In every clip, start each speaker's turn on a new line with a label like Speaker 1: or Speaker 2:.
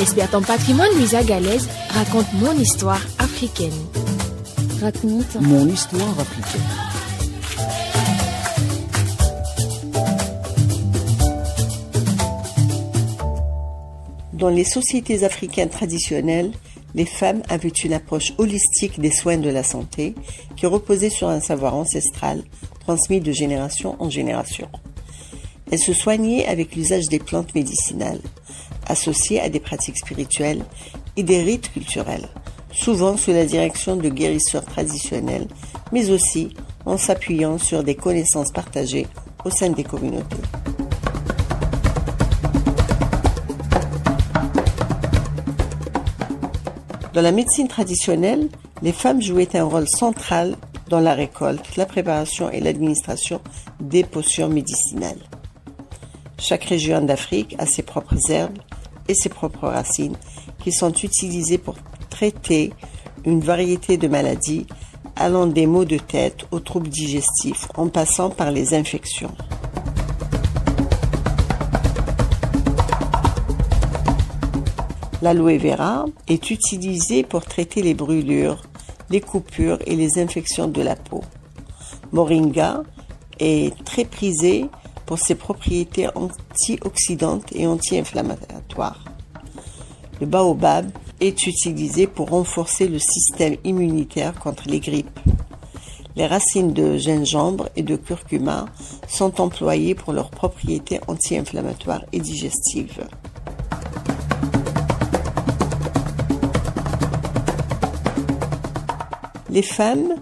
Speaker 1: L'experte en patrimoine Luisa Galaise raconte mon histoire africaine.
Speaker 2: Raconte mon histoire africaine. Dans les sociétés africaines traditionnelles, les femmes avaient une approche holistique des soins de la santé qui reposait sur un savoir ancestral transmis de génération en génération. Elles se soignaient avec l'usage des plantes médicinales, associées à des pratiques spirituelles et des rites culturels, souvent sous la direction de guérisseurs traditionnels, mais aussi en s'appuyant sur des connaissances partagées au sein des communautés. Dans la médecine traditionnelle, les femmes jouaient un rôle central dans la récolte, la préparation et l'administration des potions médicinales. Chaque région d'Afrique a ses propres herbes et ses propres racines qui sont utilisées pour traiter une variété de maladies allant des maux de tête aux troubles digestifs en passant par les infections. L'aloe vera est utilisé pour traiter les brûlures, les coupures et les infections de la peau. Moringa est très prisé pour ses propriétés antioxydantes et anti-inflammatoires. Le baobab est utilisé pour renforcer le système immunitaire contre les grippes. Les racines de gingembre et de curcuma sont employées pour leurs propriétés anti-inflammatoires et digestives. Les femmes,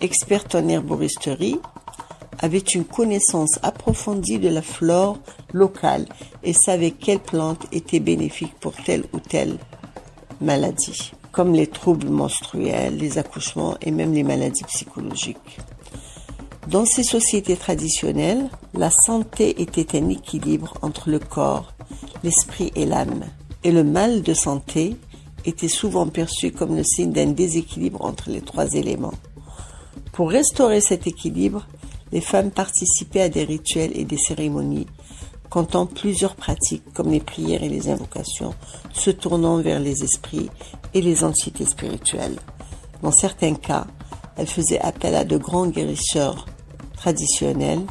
Speaker 2: expertes en herboristerie, avaient une connaissance approfondie de la flore locale et savaient quelles plantes étaient bénéfiques pour telle ou telle maladie, comme les troubles menstruels, les accouchements et même les maladies psychologiques. Dans ces sociétés traditionnelles, la santé était un équilibre entre le corps, l'esprit et l'âme, et le mal de santé était souvent perçu comme le signe d'un déséquilibre entre les trois éléments. Pour restaurer cet équilibre, les femmes participaient à des rituels et des cérémonies, comptant plusieurs pratiques comme les prières et les invocations, se tournant vers les esprits et les entités spirituelles. Dans certains cas, elles faisaient appel à de grands guérisseurs traditionnels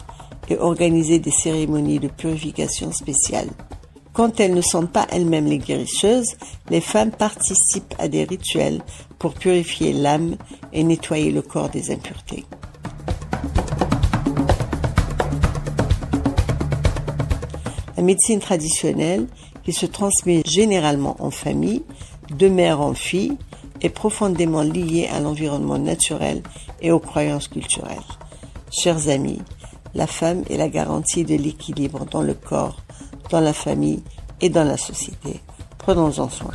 Speaker 2: et organisaient des cérémonies de purification spéciales. Quand elles ne sont pas elles-mêmes les guérisseuses, les femmes participent à des rituels pour purifier l'âme et nettoyer le corps des impuretés. La médecine traditionnelle, qui se transmet généralement en famille, de mère en fille, est profondément liée à l'environnement naturel et aux croyances culturelles. Chers amis, la femme est la garantie de l'équilibre dans le corps, dans la famille et dans la société. Prenons-en soin.